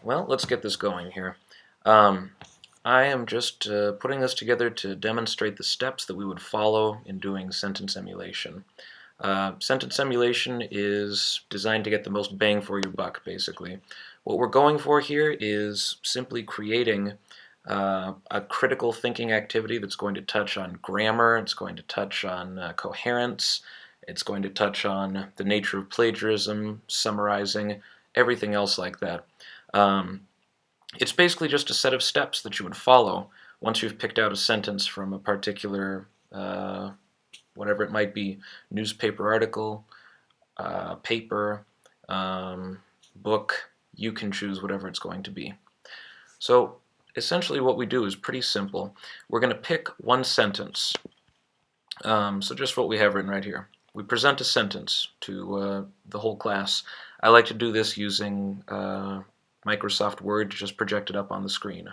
Well, let's get this going here. Um, I am just putting this together to demonstrate the steps that we would follow in doing sentence emulation. Sentence emulation is designed to get the most bang for your buck, basically. What we're going for here is simply creating a critical thinking activity that's going to touch on grammar, it's going to touch on coherence, it's going to touch on the nature of plagiarism, summarizing, everything else like that. Um, it's basically just a set of steps that you would follow once you've picked out a sentence from a particular, whatever it might be, newspaper article, paper, book. You can choose whatever it's going to be. So essentially what we do is pretty simple. We're going to pick one sentence. So just what we have written right here. We present a sentence to the whole class. I like to do this using Microsoft Word, just projected up on the screen.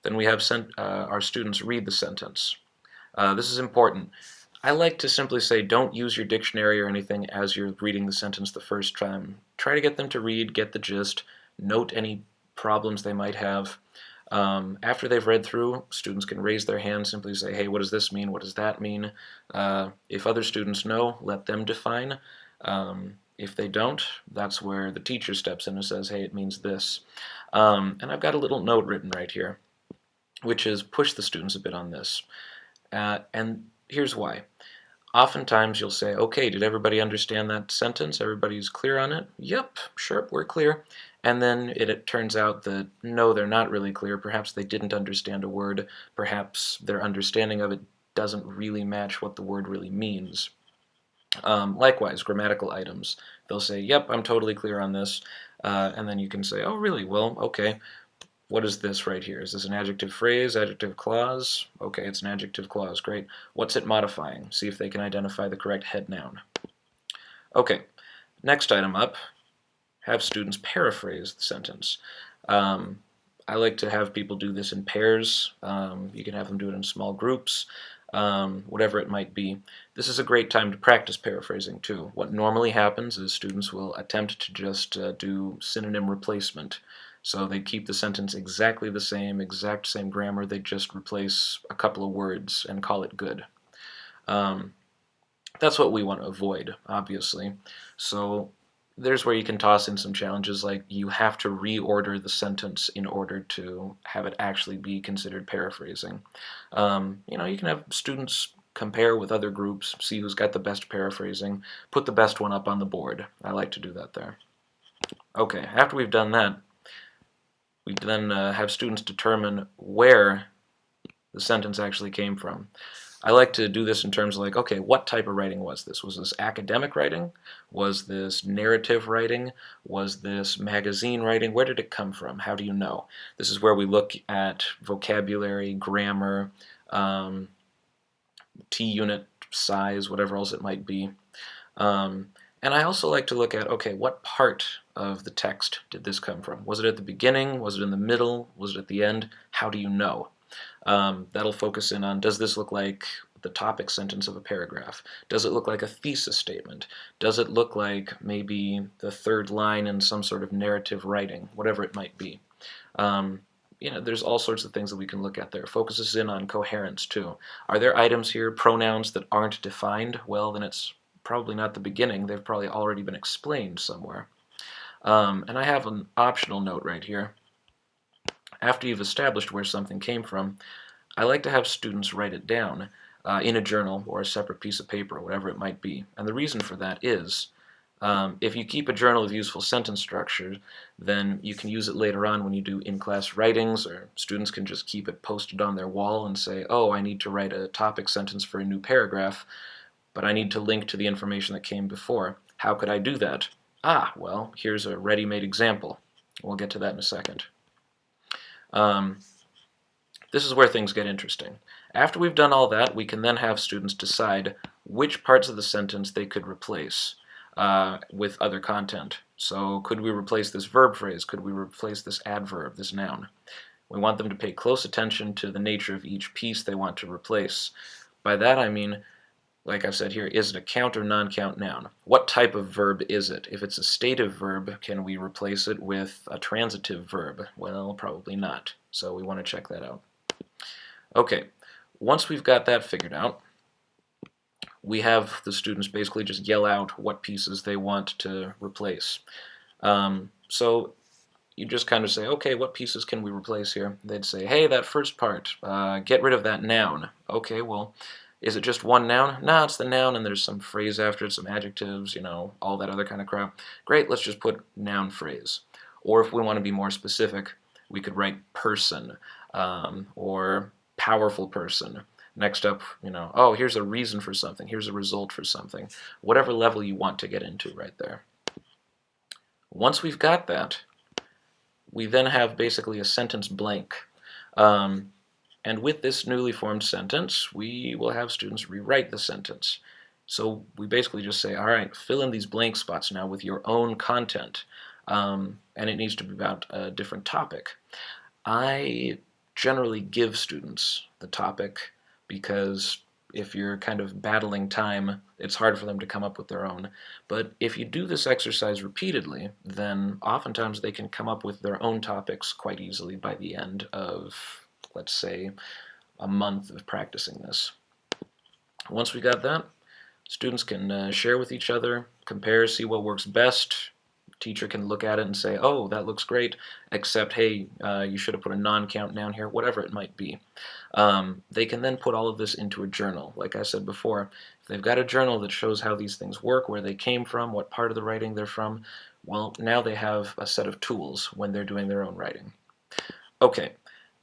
Then we have our students read the sentence. This is important. I like to simply say don't use your dictionary or anything as you're reading the sentence the first time. Try to get them to read, get the gist, note any problems they might have. After they've read through, students can raise their hand, simply say, hey, what does this mean? What does that mean? If other students know, let them define. If they don't, that's where the teacher steps in and says, hey, it means this. And I've got a little note written right here, which is push the students a bit on this. And here's why. Oftentimes you'll say, okay, did everybody understand that sentence? Everybody's clear on it? Yep, sure, we're clear. And then it turns out that no, they're not really clear. Perhaps they didn't understand a word. Perhaps their understanding of it doesn't really match what the word really means. Likewise, grammatical items. They'll say, yep, I'm totally clear on this. And then you can say, oh, really? Well, okay. What is this right here? Is this an adjective phrase, adjective clause? Okay, it's an adjective clause. Great. What's it modifying? See if they can identify the correct head noun. Okay, next item up, have students paraphrase the sentence. I like to have people do this in pairs. You can have them do it in small groups. Whatever it might be. This is a great time to practice paraphrasing too. What normally happens is students will attempt to just do synonym replacement. So they keep the sentence exactly the same, exact same grammar, they just replace a couple of words and call it good. That's what we want to avoid, obviously. So there's where you can toss in some challenges like you have to reorder the sentence in order to have it actually be considered paraphrasing. You can have students compare with other groups, see who's got the best paraphrasing, put the best one up on the board. I like to do that there. Okay, after we've done that, we then have students determine where the sentence actually came from. I like to do this in terms of like, okay, what type of writing was this? Was this academic writing? Was this narrative writing? Was this magazine writing? Where did it come from? How do you know? This is where we look at vocabulary, grammar, T-unit size, whatever else it might be. And I also like to look at, okay, what part of the text did this come from? Was it at the beginning? Was it in the middle? Was it at the end? How do you know? That'll focus in on, does this look like the topic sentence of a paragraph? Does it look like a thesis statement? Does it look like maybe the third line in some sort of narrative writing, whatever it might be? There's all sorts of things that we can look at there. Focuses in on coherence too. Are there items here, pronouns that aren't defined? Well, then it's probably not the beginning. They've probably already been explained somewhere. And I have an optional note right here. After you've established where something came from, I like to have students write it down in a journal or a separate piece of paper, whatever it might be. And the reason for that is, if you keep a journal of useful sentence structure, then you can use it later on when you do in-class writings, or students can just keep it posted on their wall and say, oh, I need to write a topic sentence for a new paragraph, but I need to link to the information that came before. How could I do that? Ah, well, here's a ready-made example. We'll get to that in a second. This is where things get interesting. After we've done all that, we can then have students decide which parts of the sentence they could replace with other content. So could we replace this verb phrase? Could we replace this adverb, this noun? We want them to pay close attention to the nature of each piece they want to replace. By that I mean, like I said here, is it a count or non-count noun? What type of verb is it? If it's a stative verb, can we replace it with a transitive verb? Well, probably not. So we want to check that out. Okay, once we've got that figured out, we have the students basically just yell out what pieces they want to replace. So you just kind of say, okay, what pieces can we replace here? They'd say, hey, that first part, get rid of that noun. Okay, well, is it just one noun? No, it's the noun and there's some phrase after it, some adjectives, you know, all that other kind of crap. Great, let's just put noun phrase. Or if we want to be more specific, we could write person or powerful person. Next up, you know, oh, here's a reason for something, here's a result for something. Whatever level you want to get into right there. Once we've got that, we then have basically a sentence blank. And with this newly formed sentence, we will have students rewrite the sentence. So we basically just say, all right, fill in these blank spots now with your own content. And it needs to be about a different topic. I generally give students the topic because if you're kind of battling time, it's hard for them to come up with their own. But if you do this exercise repeatedly, then oftentimes they can come up with their own topics quite easily by the end of, let's say, a month of practicing this. Once we got that, students can share with each other, compare, see what works best. Teacher can look at it and say, oh, that looks great, except, hey, you should have put a non-count noun here, whatever it might be. They can then put all of this into a journal. Like I said before, if they've got a journal that shows how these things work, where they came from, what part of the writing they're from, well, now they have a set of tools when they're doing their own writing. Okay,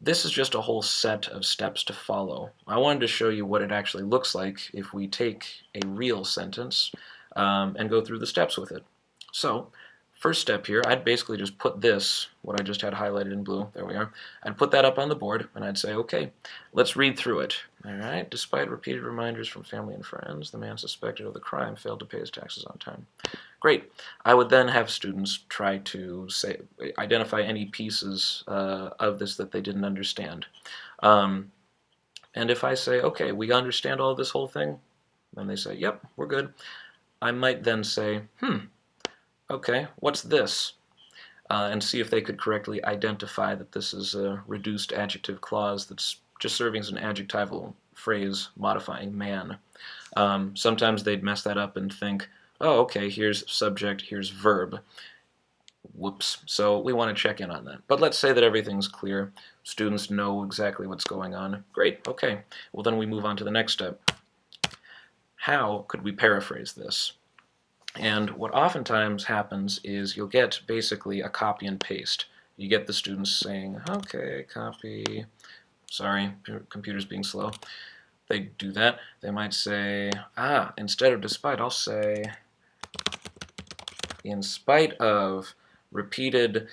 this is just a whole set of steps to follow. I wanted to show you what it actually looks like if we take a real sentence and go through the steps with it. So, first step here, I'd basically just put this, what I just had highlighted in blue, there we are, I'd put that up on the board and I'd say, okay, let's read through it. All right, despite repeated reminders from family and friends, the man suspected of the crime failed to pay his taxes on time. Great. I would then have students try to identify any pieces of this that they didn't understand. And if I say, okay, we understand all of this whole thing, then they say, yep, we're good. I might then say, okay, what's this? And see if they could correctly identify that this is a reduced adjective clause that's just serving as an adjectival phrase modifying man. Sometimes they'd mess that up and think, oh, okay, here's subject, here's verb. Whoops. So we want to check in on that. But let's say that everything's clear. Students know exactly what's going on. Great, okay. Well, then we move on to the next step. How could we paraphrase this? And what oftentimes happens is you'll get basically a copy and paste. You get the students saying, okay, copy, sorry, computer's being slow. They do that. They might say, instead of despite, I'll say, in spite of repeated,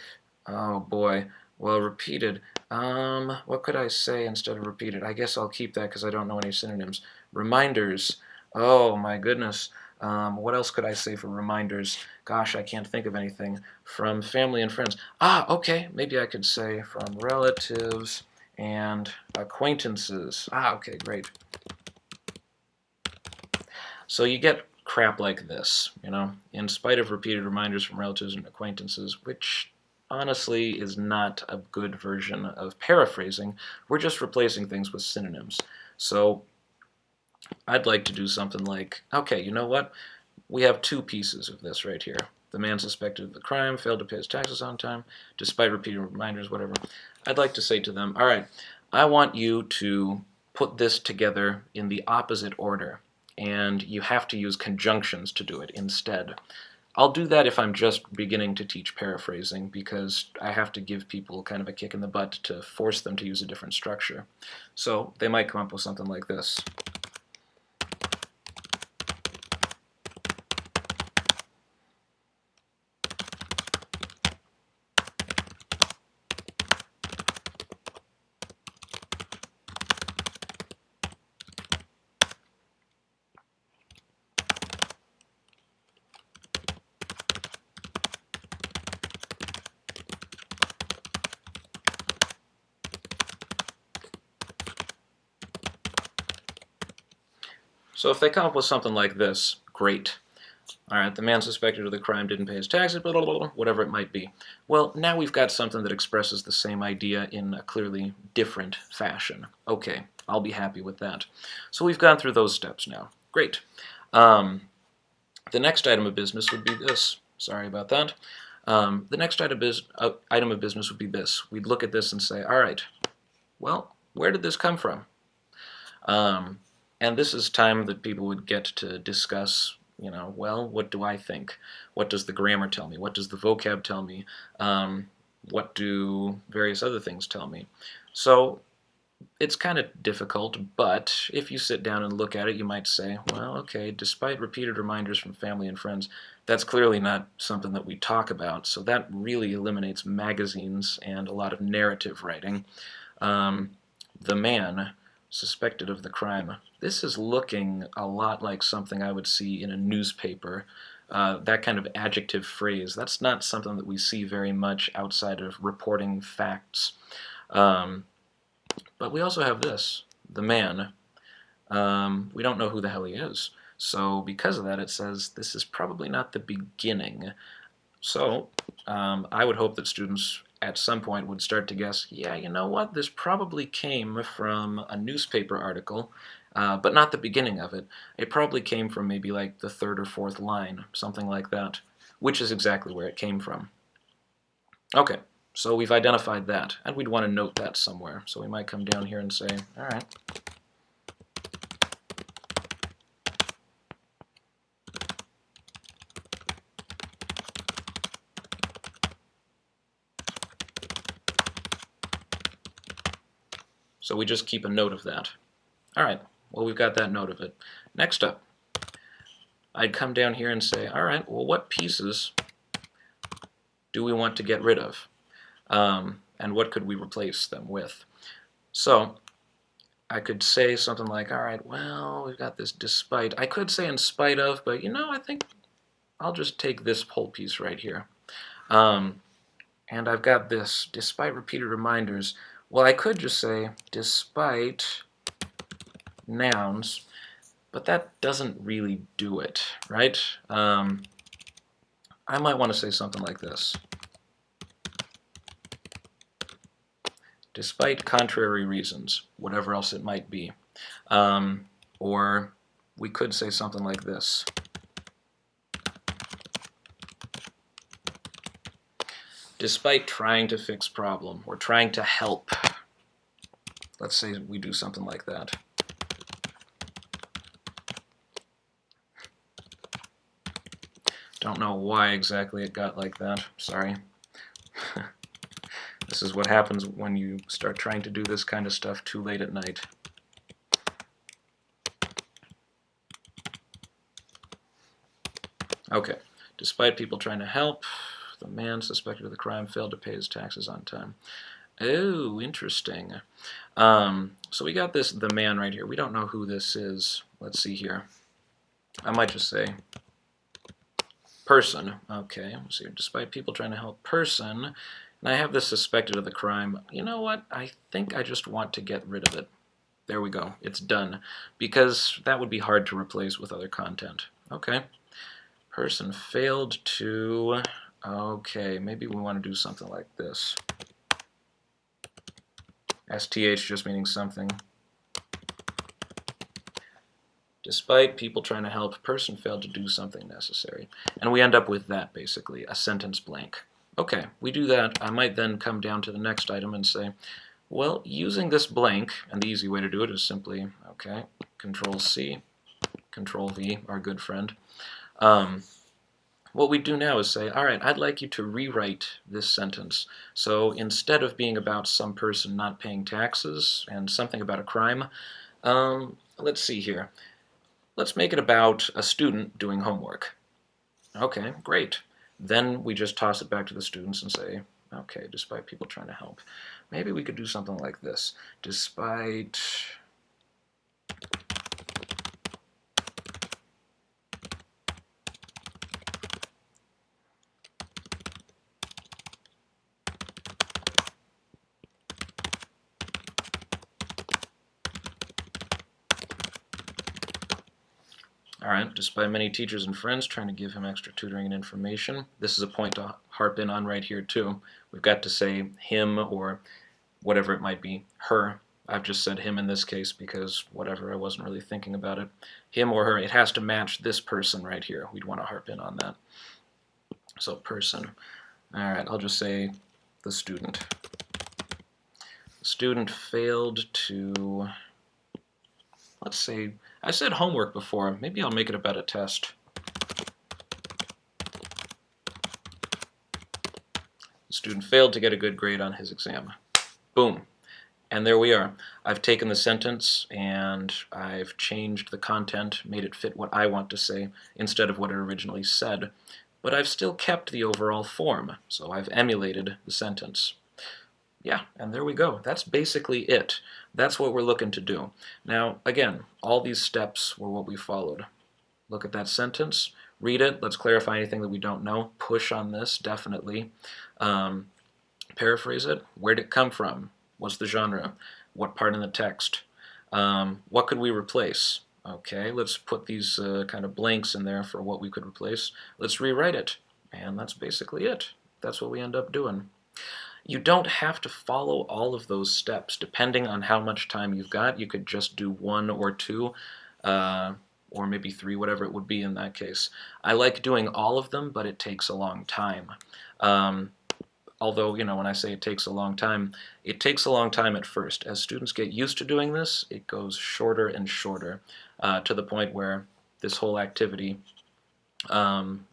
oh boy, well, repeated, what could I say instead of repeated? I guess I'll keep that because I don't know any synonyms. Reminders, oh my goodness. What else could I say for reminders? Gosh, I can't think of anything. From family and friends. Okay, maybe I could say from relatives and acquaintances. Okay, great. So you get crap like this, you know, in spite of repeated reminders from relatives and acquaintances, which honestly is not a good version of paraphrasing. We're just replacing things with synonyms. So I'd like to do something like, okay, you know what? We have two pieces of this right here. The man suspected of the crime failed to pay his taxes on time, despite repeated reminders, whatever. I'd like to say to them, all right, I want you to put this together in the opposite order, and you have to use conjunctions to do it instead. I'll do that if I'm just beginning to teach paraphrasing, because I have to give people kind of a kick in the butt to force them to use a different structure. So they might come up with something like this. So if they come up with something like this, great. All right, the man suspected of the crime didn't pay his taxes, blah, blah, blah, whatever it might be. Well, now we've got something that expresses the same idea in a clearly different fashion. Okay, I'll be happy with that. So we've gone through those steps now. Great. The next item of business would be this. Sorry about that. The next item of business would be this. We'd look at this and say, all right, well, where did this come from? And this is time that people would get to discuss, well, what do I think? What does the grammar tell me? What does the vocab tell me? What do various other things tell me? So it's kind of difficult, but if you sit down and look at it, you might say, well, okay, despite repeated reminders from family and friends, that's clearly not something that we talk about, so that really eliminates magazines and a lot of narrative writing. The man suspected of the crime. This is looking a lot like something I would see in a newspaper. That kind of adjective phrase, that's not something that we see very much outside of reporting facts. But we also have this, the man. We don't know who the hell he is. So because of that, it says this is probably not the beginning. So I would hope that students at some point would start to guess, yeah, you know what, this probably came from a newspaper article, but not the beginning of it. It probably came from maybe like the third or fourth line, something like that, which is exactly where it came from. Okay. So we've identified that, and we'd want to note that somewhere. So we might come down here and say, all right, so we just keep a note of that. All right, well, we've got that note of it. Next up, I'd come down here and say, all right, well, what pieces do we want to get rid of? And what could we replace them with? So I could say something like, all right, well, we've got this despite. I could say in spite of, but I think I'll just take this whole piece right here. And I've got this, despite repeated reminders. Well, I could just say despite nouns, but that doesn't really do it, right? I might want to say something like this. Despite contrary reasons, whatever else it might be. Or we could say something like this. Despite trying to fix problem, or trying to help. Let's say we do something like that. Don't know why exactly it got like that, sorry. This is what happens when you start trying to do this kind of stuff too late at night. Okay, despite people trying to help, the man suspected of the crime failed to pay his taxes on time. Oh, interesting. So we got this, the man right here. We don't know who this is. Let's see here. I might just say person. Okay, let's see. Despite people trying to help person, and I have this suspected of the crime. You know what? I think I just want to get rid of it. There we go. It's done. Because that would be hard to replace with other content. Okay. Person failed to... Okay, maybe we want to do something like this. STH just meaning something. Despite people trying to help, person failed to do something necessary. And we end up with that, basically, a sentence blank. Okay, we do that. I might then come down to the next item and say, well, using this blank, and the easy way to do it is simply, okay, Control-C, Control-V, our good friend. What we do now is say, all right, I'd like you to rewrite this sentence. So instead of being about some person not paying taxes and something about a crime, let's see here. Let's make it about a student doing homework. Okay, great. Then we just toss it back to the students and say, okay, despite people trying to help. Maybe we could do something like this. Despite... Alright, despite many teachers and friends trying to give him extra tutoring and information, this is a point to harp in on right here too. We've got to say him or whatever it might be, her. I've just said him in this case because whatever, I wasn't really thinking about it. Him or her, it has to match this person right here. We'd want to harp in on that. So person. Alright, I'll just say the student. The student failed to, let's say, I said homework before. Maybe I'll make it about a test. The student failed to get a good grade on his exam. Boom. And there we are. I've taken the sentence and I've changed the content, made it fit what I want to say instead of what it originally said. But I've still kept the overall form, so I've emulated the sentence. Yeah, and there we go. That's basically it. That's what we're looking to do. Now, again, all these steps were what we followed. Look at that sentence, read it, let's clarify anything that we don't know, push on this, definitely. Paraphrase it, where'd it come from? What's the genre? What part in the text? What could we replace? Okay, let's put these kind of blanks in there for what we could replace. Let's rewrite it. And that's basically it. That's what we end up doing. You don't have to follow all of those steps. Depending on how much time you've got, you could just do 1 or 2, or maybe 3, whatever it would be in that case. I like doing all of them, but it takes a long time. Although, you know, when I say it takes a long time at first. As students get used to doing this, it goes shorter and shorter, to the point where this whole activity,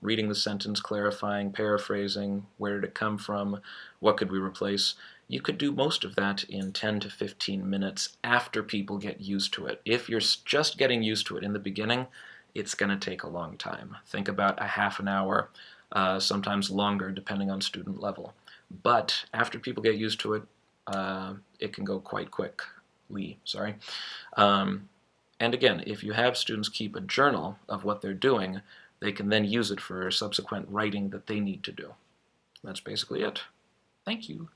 reading the sentence, clarifying, paraphrasing, where did it come from, what could we replace, you could do most of that in 10 to 15 minutes after people get used to it. If you're just getting used to it in the beginning, it's going to take a long time. Think about a half an hour, sometimes longer depending on student level. But after people get used to it, it can go quite quickly. And again, if you have students keep a journal of what they're doing, they can then use it for subsequent writing that they need to do. That's basically it. Thank you.